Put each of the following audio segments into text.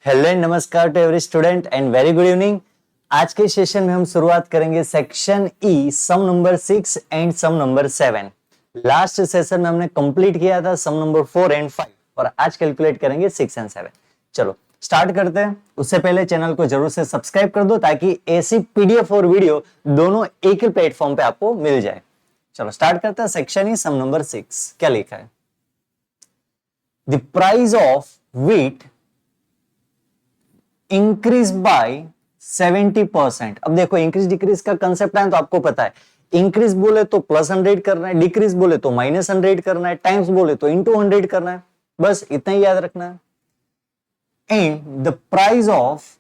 Hello and नमस्कार to every student and very good evening. आज के सेशन में हम शुरुआत करेंगे section E sum number 6 and sum number 7। Last session में हमने कंप्लीट किया था सम नंबर 4 एंड 5 और आज कैलकुलेट करेंगे 6 एंड 7। चलो स्टार्ट करते हैं। उससे पहले चैनल को जरूर से सब्सक्राइब कर दो ताकि ऐसी पीडीएफ और वीडियो दोनों एक ही प्लेटफॉर्म पे आपको मिल जाए। चलो स्टार्ट करते हैं। सेक्शन ई सम नंबर 6 क्या लिखा है? The price of wheat increase by 70%। अब देखो इंक्रीज डिक्रीज का कंसेप्ट है तो आपको पता है, इंक्रीज बोले तो +100 करना है, डिक्रीज बोले तो -100 करना है, टाइम्स बोले तो × 100 करना है। बस इतना ही याद रखना है। And the price of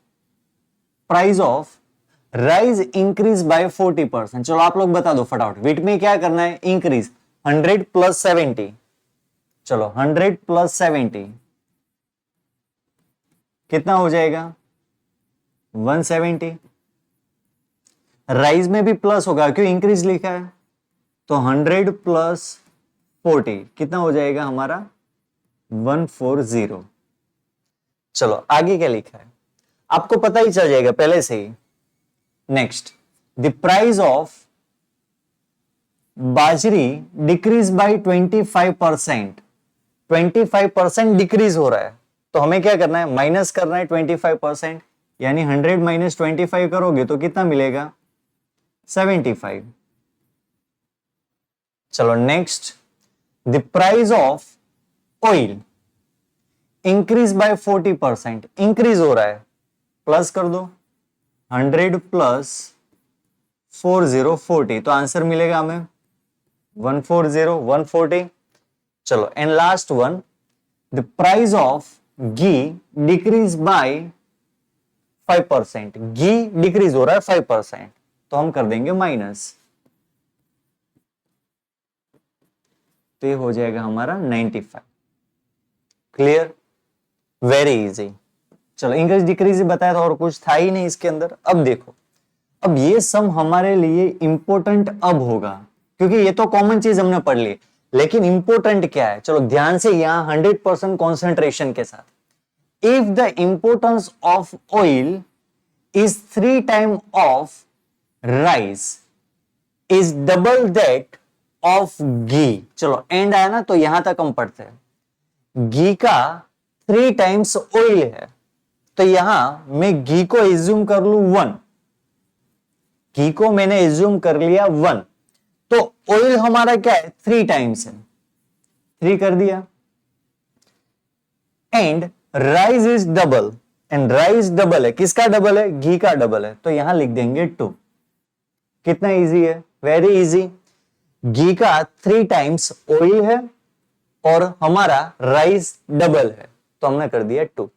rise increase by 40%। चलो आप लोग बता दो फटाफट, व्हीट में क्या करना है? इंक्रीज 100 + 70। चलो 100 + 70 कितना हो जाएगा? 170। राइज में भी प्लस होगा क्यों इंक्रीज लिखा है, तो 100 + 40 कितना हो जाएगा हमारा? 140। चलो आगे क्या लिखा है आपको पता ही चल जाएगा पहले से ही। नेक्स्ट, द प्राइस ऑफ बाजरी डिक्रीज बाय 25%। 25% डिक्रीज हो रहा है तो हमें क्या करना है? माइनस करना है 25%, यानी 100 - 25 करोगे तो कितना मिलेगा? 75। चलो next, the price of oil increase by 40%। Increase हो रहा है, प्लस कर दो 100 + 40 40 तो आंसर मिलेगा हमें 140 140। चलो and last one, the price of ghee decrease by 5%। Ghee decrease हो रहा है 5% तो हम कर देंगे माइनस, तो ये हो जाएगा हमारा 95। क्लियर? Very easy. चलो इंक्रीज डिक्रीज बताया था और कुछ था ही नहीं इसके अंदर। अब देखो, अब ये सम हमारे लिए इंपॉर्टेंट अब होगा क्योंकि ये तो कॉमन चीज हमने पढ़ ली, लेकिन इंपॉर्टेंट क्या है? चलो ध्यान से यहां 100% कॉन्सेंट्रेशन के साथ। If the importance of oil is 3 times of rice is double that of ghee। चलो एंड आया ना तो यहां तक हम पढ़ते हैं। घी का 3 टाइम्स ऑयल है तो यहां मैं घी को एज्यूम कर लू 1। घी को मैंने एज्यूम कर लिया 1 तो ऑयल हमारा क्या है? 3 टाइम्स है, 3 कर दिया। And rice is double, and rice double है। किसका डबल है? घी का डबल है तो यहां लिख देंगे 2। कितना इजी है? Very easy. घी का 3 टाइम्स ऑयल है और हमारा राइस डबल है तो हमने कर दिया 2।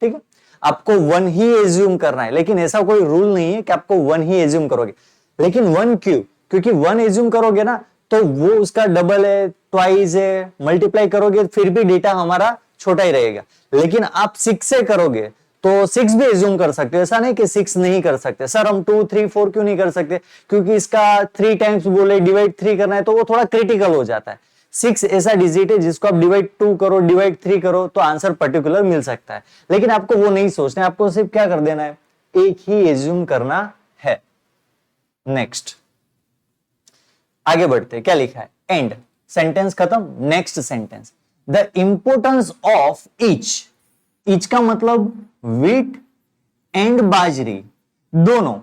ठीक है, आपको 1 ही एज्यूम करना है, लेकिन ऐसा कोई रूल नहीं है कि आपको 1 ही एज्यूम करोगे। लेकिन 1 क्यों? क्योंकि 1 एज्यूम करोगे ना तो वो उसका डबल है, ट्वाइस है, मल्टीप्लाई करोगे फिर भी डेटा हमारा छोटा ही रहेगा। लेकिन आप 6 से करोगे तो 6 भी एज्यूम कर सकते हो, ऐसा नहीं कि 6 नहीं कर सकते। सर हम 2 3 4 क्यों नहीं कर सकते? क्योंकि इसका 3 टाइम्स बोले डिवाइड 3 करना है तो वो थोड़ा क्रिटिकल हो जाता है। 6 ऐसा डिजिट है जिसको आप डिवाइड 2 करो, डिवाइड 3 करो तो आंसर पर्टिकुलर मिल सकता है। लेकिन आपको वो नहीं सोचना है, आपको सिर्फ क्या कर देना है? एक ही एज्यूम करना है। नेक्स्ट आगे बढ़ते, क्या लिखा है? एंड सेंटेंस खत्म। Next sentence, the importance of each का मतलब व्हीट एंड बाजरी दोनों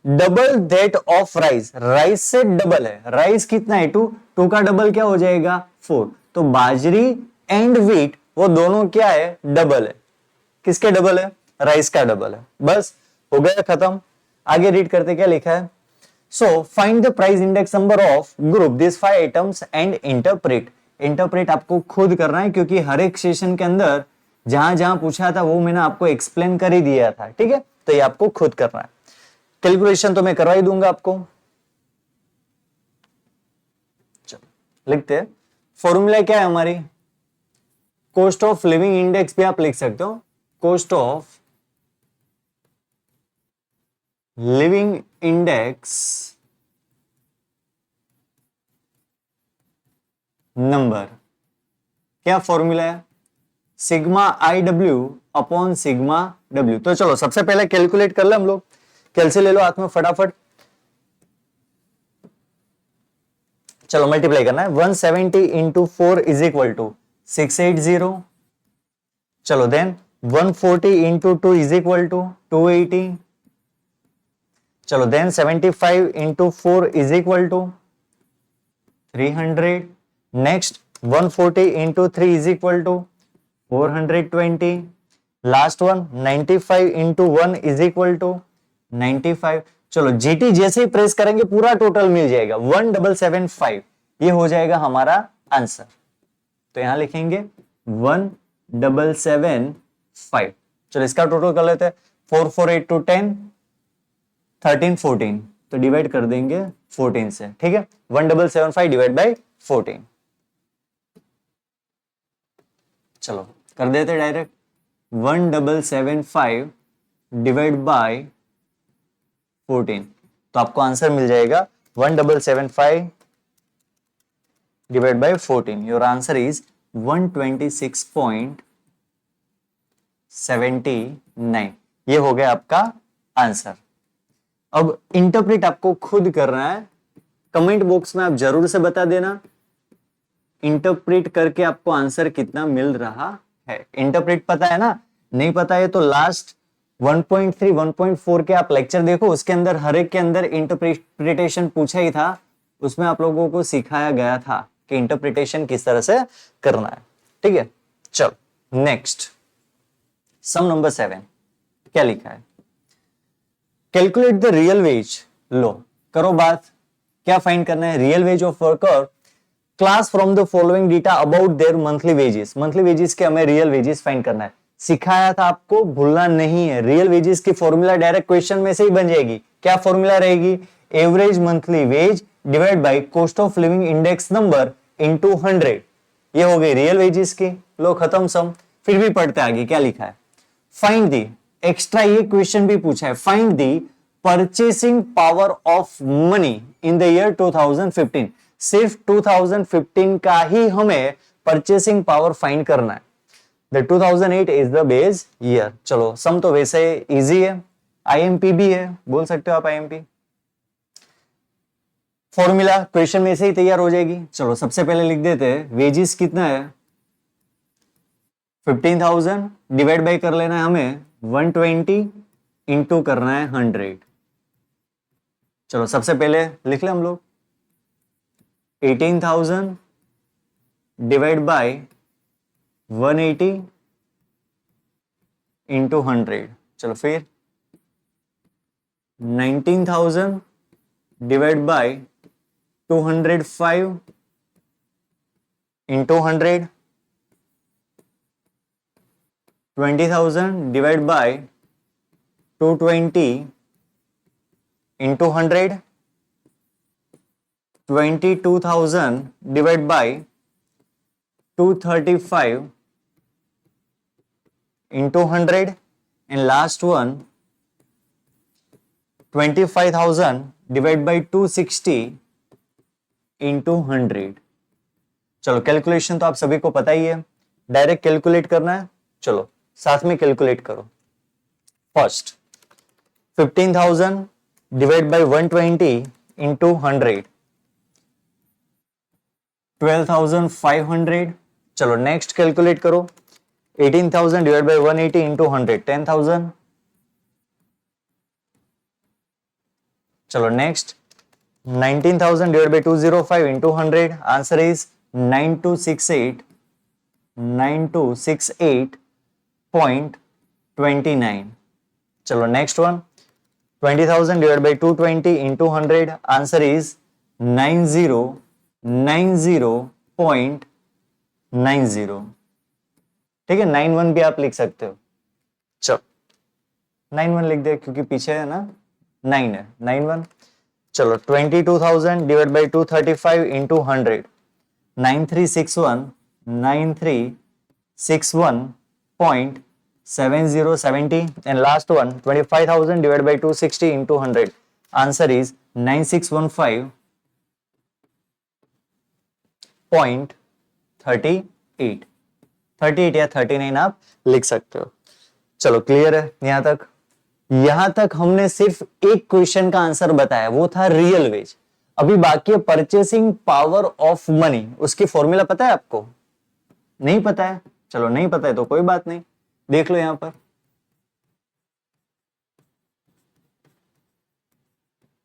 double that of rice. Rice से डबल है, राइस कितना है? 2, 2 का डबल क्या हो जाएगा? 4। तो बाजरी एंड व्हीट वो दोनों क्या है? डबल है। किसके डबल है? राइस का डबल है। बस हो गया, खत्म। आगे रीड करते क्या लिखा है? So find the price index number of group these 5 items and interpret। Interpret आपको खुद करना है क्योंकि हर एक सेशन के अंदर जहां जहां पूछा था वो मैंने आपको एक्सप्लेन कर ही दिया था। ठीक है, तो ये आपको खुद करना है। कैलकुलेशन तो मैं करवा ही दूंगा आपको। चलो लिखते हैं। फॉर्मूला क्या है हमारी? कॉस्ट ऑफ लिविंग इंडेक्स भी आप लिख सकते हो, cost of living index number. क्या फॉर्मूला है? Sigma I W upon sigma W. तो चलो सबसे पहले कैलकुलेट कर ले हम लोग, कैलसी ले लो हाथ में फटाफट। चलो मल्टीप्लाई करना है, 170 इंटू 4 इज इक्वल टू 680। चलो then 140 into 2 is equal to 280। चलो then 75 into 4 is equal to 300। Next 140 into 3 is equal to 420। Last one 95 into 1 is equal to 95। चलो जीटी जैसे ही प्रेस करेंगे पूरा टोटल मिल जाएगा 1775, ये हो जाएगा हमारा आंसर। तो यहां लिखेंगे 1775। चलो इसका टोटल कर लेते हैं, 4 4 8 2 10 13 14, तो डिवाइड कर देंगे 14 से, ठीक है। 1775 डिवाइड बाय 14। चलो कर देते डायरेक्ट, 1775 डिवाइड बाय 14, तो आपको आंसर मिल जाएगा 1775 divide by 14। Your answer is 126.79। ये हो गया आपका आंसर। अब इंटरप्रेट आपको खुद करना है, कमेंट बॉक्स में आप जरूर से बता देना इंटरप्रेट करके आपको आंसर कितना मिल रहा है। इंटरप्रेट पता है ना, नहीं पता है तो लास्ट 1.3 1.4 के आप लेक्चर देखो, उसके अंदर हर एक के अंदर इंटरप्रिटेशन पूछा ही था, उसमें आप लोगों को सिखाया गया था कि इंटरप्रिटेशन किस तरह से करना है, ठीक है। चलो नेक्स्ट सम नंबर 7 क्या लिखा है, कैलकुलेट द रियल वेज। लो करो बात, क्या फाइंड करना है, real ways of worker class from the following data about their monthly wages. Monthly wages के हमें रियल वेजेस फाइंड करना है, सिखाया था आपको, भूलना नहीं है। रियल वेजेस की फॉर्मूला डायरेक्ट क्वेश्चन में से ही बन जाएगी। क्या फॉर्मूला रहेगी, average monthly wage divide by cost of living index number into 100। ये हो गई रियल वेजेस की। लो खत्म सम। फिर भी पढ़ते आगे क्या लिखा है, फाइंड दी, एक्स्ट्रा ये क्वेश्चन भी पूछा है, find the purchasing power of money in the year 2015। सिर्फ 2015 का ही हमें परचेसिंग पावर फाइंड करना है। The 2008 is the base year। चलो सम तो वैसे इजी है, आईएमपी भी है, बोल सकते हो आप आईएमपी। फॉर्मूला क्वेश्चन में से ही तैयार हो जाएगी। चलो सबसे पहले लिख देते हैं, वेजेस कितना है 15,000, डिवाइड बाय कर लेना है हमें 120, इंटू करना है 100। चलो सबसे पहले लिख ले हम लोग 18,000 डिवाइड बाय 180 इंटू 100। चलो फिर 19,000 divide by 205 into 100। 20,000 divide by 220 into 100। 22,000 divide by 235 into 100, and last one 25,000 divided by 260 into 100। चलो कैलकुलेशन तो आप सभी को पता ही है, डायरेक्ट कैलकुलेट करना है। चलो साथ में कैलकुलेट करो। First 15,000 divide by 120 into 100, 12,500। चलो नेक्स्ट कैलकुलेट करो, 18,000 डिवाइड बाय 180 इंटू 100, 10,000। चलो next 19,000 divide by 205 into 100, answer is 9268.29। चलो next one 20,000 divide by 220 into 100, answer is 9090.90। ठीक है, 91 भी आप लिख सकते हो। चलो 91 लिख दे क्योंकि पीछे है ना 9 है, 91। चलो 22,000 divide by 235 into 100, 9361 and last one 25,000 divided by 260 into 100, answer is 9615.38। 38 या 39 आप लिख सकते हो। चलो क्लियर है यहां तक? यहां तक हमने सिर्फ एक क्वेश्चन का आंसर बताया, वो था रियल वेज। अभी बाकी है परचेसिंग पावर ऑफ मनी। उसकी फॉर्मूला पता है आपको? नहीं पता है? चलो नहीं पता है तो कोई बात नहीं, देख लो यहां पर।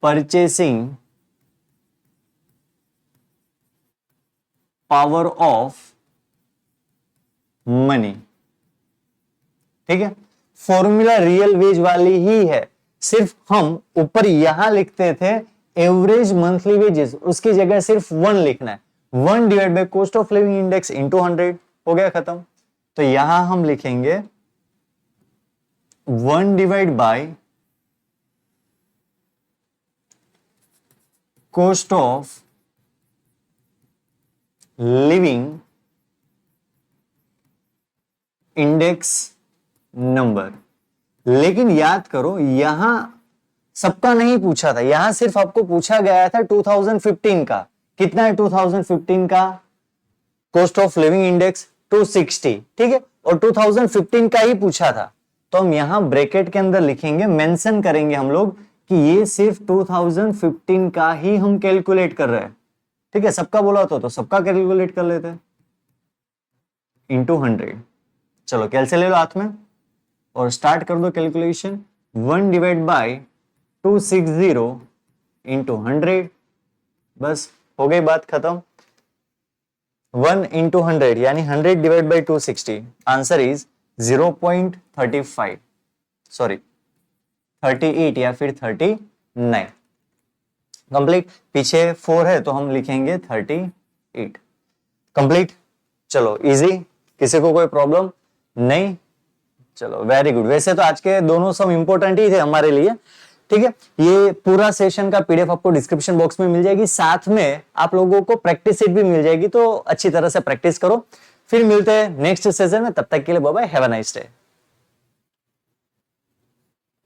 परचेसिंग पावर ऑफ मनी, ठीक है, फॉर्मूला रियल वेज वाली ही है, सिर्फ हम ऊपर यहां लिखते थे एवरेज मंथली वेजेस, उसकी जगह सिर्फ 1 लिखना है। 1 divide by cost of living index into 100, हो गया खत्म। तो यहां हम लिखेंगे 1 divide by cost of living index number. लेकिन याद करो यहां सबका नहीं पूछा था, यहां सिर्फ आपको पूछा गया था 2015 का। कितना है 2015 का कॉस्ट ऑफ लिविंग इंडेक्स? 260, ठीक है, और 2015 का ही पूछा था। तो हम यहां ब्रैकेट के अंदर लिखेंगे, मेंशन करेंगे हम लोग कि ये सिर्फ 2015 का ही हम कैलकुलेट कर रहे हैं, ठीक है। सबका बोला तो सबका कैलकुलेट कर लेते हैं इंटू 100। चलो कैलसे ले लो हाथ में और स्टार्ट कर दो कैलकुलेशन। 1 डिवाइड बाय 260 इंटू 100, बस हो गई बात खत्म। 1 इंटू 100 यानी 100 divide by 260, answer is 0.35, sorry 38 या फिर 39। कंप्लीट। पीछे 4 है तो हम लिखेंगे 38। कंप्लीट। चलो इजी, किसी को कोई प्रॉब्लम नहीं? चलो वेरी गुड। वैसे तो आज के दोनों सम इंपॉर्टेंट ही थे हमारे लिए, ठीक है। ये पूरा सेशन का पीडीएफ आपको डिस्क्रिप्शन बॉक्स में मिल जाएगी, साथ में आप लोगों को प्रैक्टिस शीट भी मिल जाएगी, तो अच्छी तरह से प्रैक्टिस करो। फिर मिलते हैं नेक्स्ट सेशन में, तब तक के लिए bye bye, have a nice day.